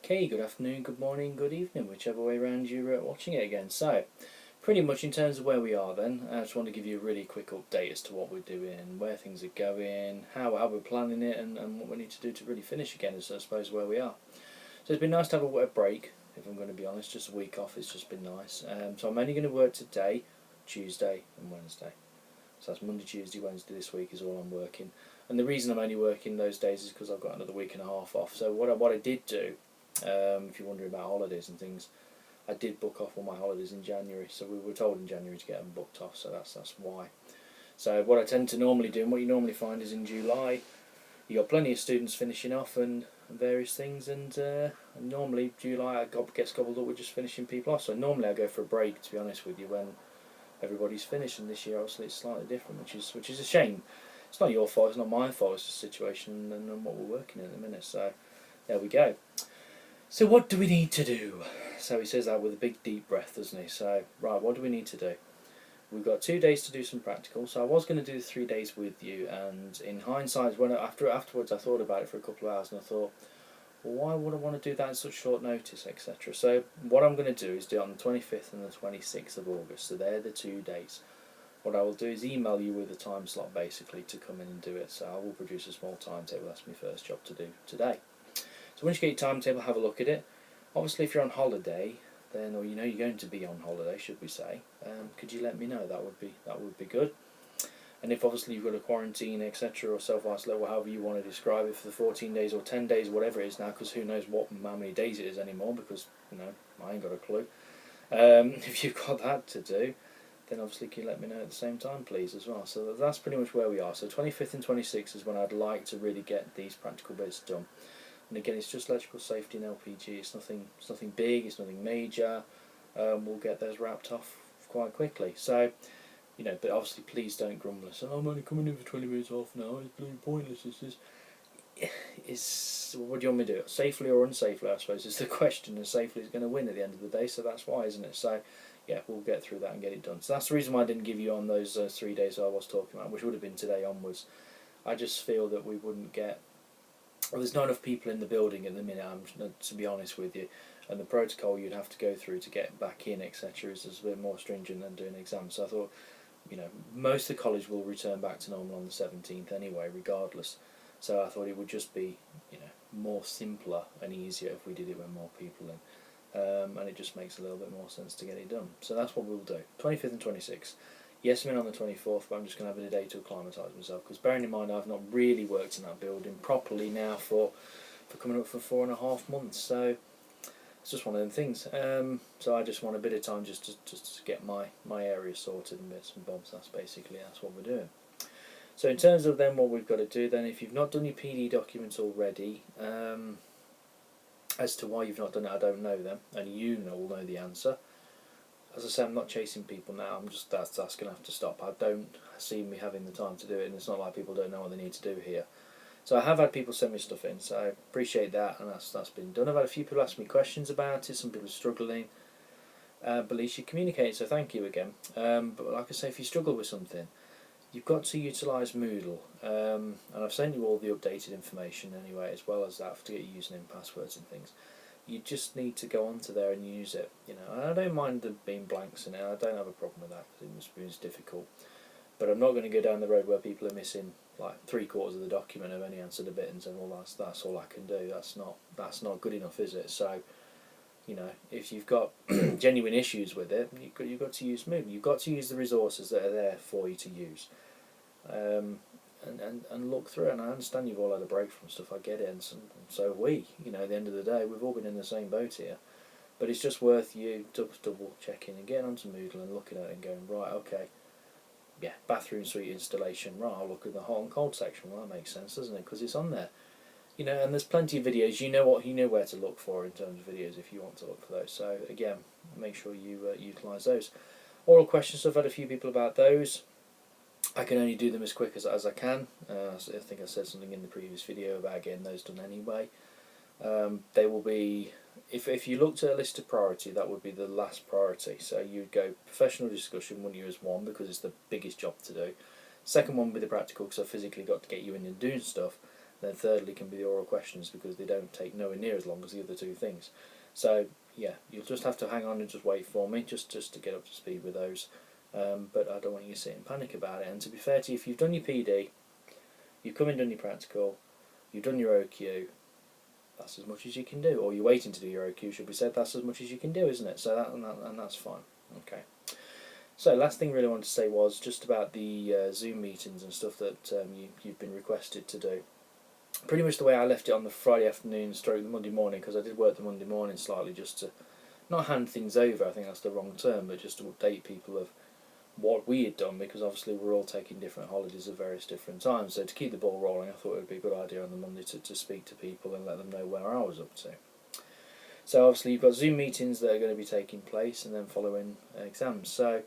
Okay, good afternoon, good morning, good evening, whichever way around you're watching it again. So, pretty much in terms of where we are then, I just want to give you a really quick update as to what we're doing, where things are going, how we're planning it, and what we need to do to really finish again, is I suppose where we are. So it's been nice to have a break, if I'm going to be honest, just a week off, it's just been nice. So I'm only going to work today, Tuesday and Wednesday. So that's Monday, Tuesday, Wednesday this week is all I'm working. And the reason I'm only working those days is because I've got another week and a half off. So what I did do, if you're wondering about holidays and things, I did book off all my holidays in January. So we were told in January to get them booked off. So that's why. So what I tend to normally do, and what you normally find, is in July, you got plenty of students finishing off and various things, and normally July gets gobbled up with just finishing people off. So normally I go for a break, to be honest with you, when everybody's finished, and this year obviously it's slightly different, which is a shame. It's not your fault, it's not my fault, it's the situation and what we're working in at the minute. So there we go. So what do we need to do? So he says that with a big deep breath, doesn't he? So right, what do we need to do? We've got 2 days to do some practical. So I was going to do 3 days with you, and in hindsight, afterwards I thought about it for a couple of hours, and I thought, well, why would I want to do that in such short notice, etc. So what I'm going to do is do it on the 25th and the 26th of August. So they're the 2 days. What I will do is email you with a time slot basically to come in and do it. So I will produce a small timetable. That's my first job to do today. So once you get your timetable, have a look at it. Obviously, if you're on holiday, then, or you're going to be on holiday, should we say? Could you let me know? That would be good. And if obviously you've got a quarantine, etc., or self-isolate, or however you want to describe it, for the 14 days or 10 days, whatever it is now, because who knows how many days it is anymore, because I ain't got a clue. If you've got that to do, then obviously can you let me know at the same time, please, as well. So that's pretty much where we are. So 25th and 26th is when I'd like to really get these practical bits done. And again, it's just electrical safety and LPG. It's nothing big. It's nothing major. We'll get those wrapped off quite quickly. So, but obviously, please don't grumble. So I'm only coming in for 20 minutes off now. It's bloody pointless. What do you want me to do? Safely or unsafely, I suppose, is the question. And safely is going to win at the end of the day. So that's why, isn't it? So, yeah, we'll get through that and get it done. So that's the reason why I didn't give you on those 3 days I was talking about, which would have been today onwards. I just feel that we wouldn't get. Well, there's not enough people in the building at the minute, to be honest with you, and the protocol you'd have to go through to get back in, etc., is a bit more stringent than doing exams. So I thought, most of the college will return back to normal on the 17th anyway, regardless. So I thought it would just be, more simpler and easier if we did it with more people in, and it just makes a little bit more sense to get it done. So that's what we'll do. 25th and 26th. Yes, I'm in on the 24th, but I'm just going to have a day to acclimatise myself, because bearing in mind I've not really worked in that building properly now for coming up for 4.5 months, so it's just one of them things. So I just want a bit of time just to get my area sorted and bits and bobs. That's what we're doing. So in terms of then what we've got to do then, if you've not done your PD documents already, as to why you've not done it, I don't know them, and will know the answer. As I say, I'm not chasing people now. That's going to have to stop. I don't see me having the time to do it, and it's not like people don't know what they need to do here. So I have had people send me stuff in, so I appreciate that, and that's been done. I've had a few people ask me questions about it. Some people are struggling, but at least you communicate. So thank you again. But like I say, if you struggle with something, you've got to utilise Moodle, and I've sent you all the updated information anyway, as well as that to get your username, passwords, and things. You just need to go onto there and use it. And I don't mind there being blanks in it. I don't have a problem with that, because it must be difficult. But I'm not going to go down the road where people are missing like 3/4 of the document, have only answered a bit and said, well, that's all I can do. That's not good enough, is it? So, if you've got genuine issues with it, you've got to use Moodle. You've got to use the resources that are there for you to use. And look through it. And I understand you've all had a break from stuff, I get it, and so have we. At the end of the day, we've all been in the same boat here. But it's just worth you double checking and getting onto Moodle and looking at it and going, right, okay, yeah, bathroom suite installation, right, I'll look at the hot and cold section. Well, that makes sense, doesn't it? Because it's on there. And there's plenty of videos. You know where to look for in terms of videos if you want to look for those. So again, make sure you utilise those. Oral questions, I've had a few people about those. I can only do them as quick as I can. I think I said something in the previous video about getting those done anyway. They will be, if you looked at a list of priority, that would be the last priority. So you'd go professional discussion, wouldn't you, as one, because it's the biggest job to do. Second one would be the practical, because I've physically got to get you in and doing stuff. Then thirdly can be the oral questions, because they don't take nowhere near as long as the other two things. So yeah, you'll just have to hang on and just wait for me, just to get up to speed with those. But I don't want you to sit in panic about it. And to be fair to you, if you've done your PD, you've come and done your practical, you've done your OQ, that's as much as you can do. Or you're waiting to do your OQ, should be said. That's as much as you can do, isn't it? So and that's fine. Okay. So last thing I really wanted to say was just about the Zoom meetings and stuff that you've been requested to do. Pretty much the way I left it on the Friday afternoon stroke the Monday morning, because I did work the Monday morning slightly, just to not hand things over, I think that's the wrong term, but just to update people of what we had done, because obviously we're all taking different holidays at various different times. So to keep the ball rolling, I thought it would be a good idea on the Monday to speak to people and let them know where I was up to. So obviously you've got Zoom meetings that are going to be taking place, and then following exams. So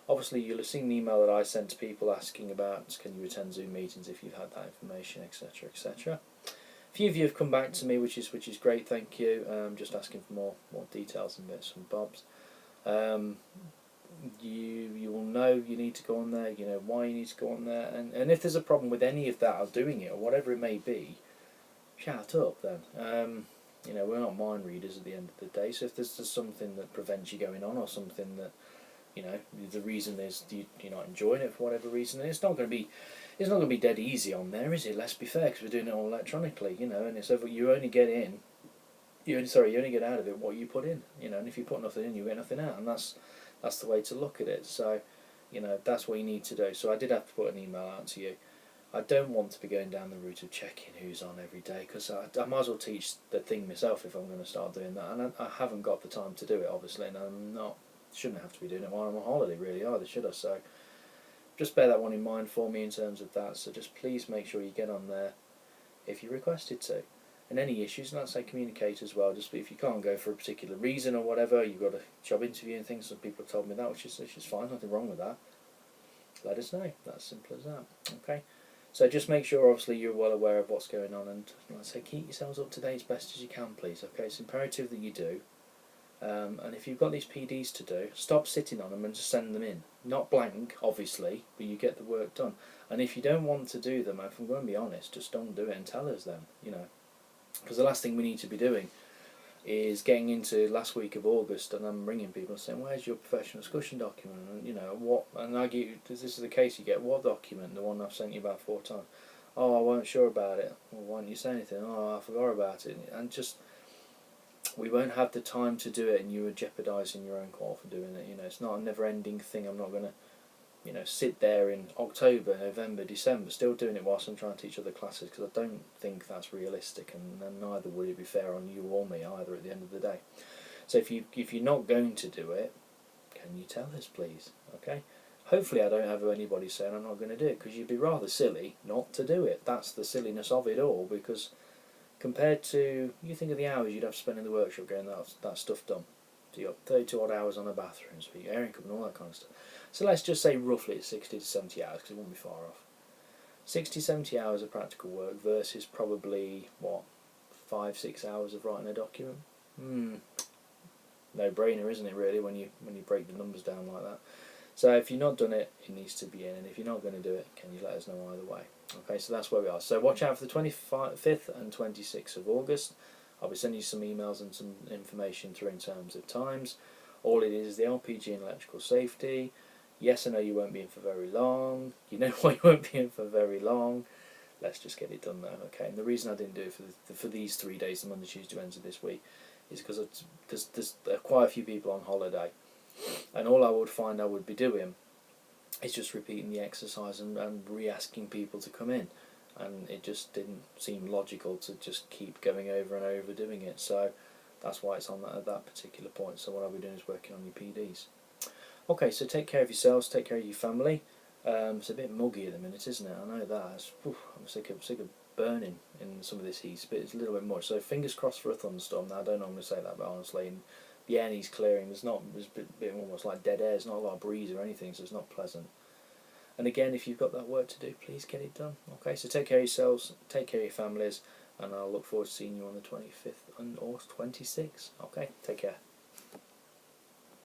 obviously you'll have seen the email that I sent to people asking about, can you attend Zoom meetings if you've had that information, etc, etc. A few of you have come back to me, which is great, thank you. Just asking for more details and bits and bobs. You will know you need to go on there, you know why you need to go on there, and if there's a problem with any of that or doing it or whatever it may be, shout up then. You know, we're not mind readers at the end of the day, so if there's just something that prevents you going on, or something that, you know, the reason is you're not enjoying it for whatever reason, and it's not going to be dead easy on there, is it? Let's be fair, because we're doing it all electronically, you know, and it's over. You only get in, you only get out of it what you put in, you know, and if you put nothing in, you get nothing out, and that's the way to look at it. So, you know, that's what you need to do. So I did have to put an email out to you. I don't want to be going down the route of checking who's on every day, because I might as well teach the thing myself if I'm going to start doing that, and I haven't got the time to do it, obviously, and shouldn't have to be doing it while I'm on holiday, really, either, should I? So just bear that one in mind for me in terms of that. So just please make sure you get on there if you're requested to. And any issues, and I'd say communicate as well. Just if you can't go for a particular reason or whatever, you've got a job interview and things. Some people have told me that, which is fine, nothing wrong with that. Let us know. That's simple as that. Okay. So just make sure, obviously, you're well aware of what's going on, and like I say, keep yourselves up to date as best as you can, please. Okay. It's imperative that you do. And if you've got these PDs to do, stop sitting on them and just send them in. Not blank, obviously, but you get the work done. And if you don't want to do them, if I'm going to be honest, just don't do it and tell us then, you know. Because the last thing we need to be doing is getting into last week of August, and I'm ringing people and saying, where's your professional discussion document? And, you know, what, and I get, this is the case, you get what document? The one I've sent you about 4 times. Oh, I wasn't sure about it. Well, why didn't you say anything? Oh, I forgot about it. And just, we won't have the time to do it, and you are jeopardising your own qual for doing it. You know, it's not a never-ending thing. I'm not going to, you know, sit there in October, November, December, still doing it whilst I'm trying to teach other classes, because I don't think that's realistic, and neither would it be fair on you or me either at the end of the day. So if you're not going to do it, can you tell us, please? Okay. Hopefully I don't have anybody saying I'm not going to do it, because you'd be rather silly not to do it. That's the silliness of it all, because compared to, you think of the hours you'd have to spend in the workshop getting that stuff done. So you've got 32 odd hours on a bathroom suite, airing cup and all that kind of stuff. So let's just say roughly it's 60 to 70 hours, because it won't be far off. 60, 70 hours of practical work versus probably, what, 5-6 hours of writing a document? No brainer, isn't it, really, when you break the numbers down like that. So if you've not done it, it needs to be in, and if you're not going to do it, can you let us know either way? Okay, so that's where we are. So watch out for the 25th and 26th of August. I'll be sending you some emails and some information through in terms of times. All it is the LPG and electrical safety. Yes, I know you won't be in for very long. You know why you won't be in for very long. Let's just get it done though, okay? And the reason I didn't do it for these 3 days, the Monday, Tuesday, Wednesday this week, is because there's quite a few people on holiday. And all I would find I would be doing is just repeating the exercise and re-asking people to come in. And it just didn't seem logical to just keep going over and over doing it. So that's why it's on at that particular point. So what I'll be doing is working on your PDs. Okay, so take care of yourselves, take care of your family. It's a bit muggy at the minute, isn't it? I know that. I'm sick of burning in some of this heat, but it's a little bit much. So fingers crossed for a thunderstorm. Now I don't normally say that, but honestly, the air needs clearing. There's a bit almost like dead air. There's not a lot of breeze or anything, so it's not pleasant. And again, if you've got that work to do, please get it done. Okay, so take care of yourselves, take care of your families, and I'll look forward to seeing you on the 25th or 26th. Okay, take care.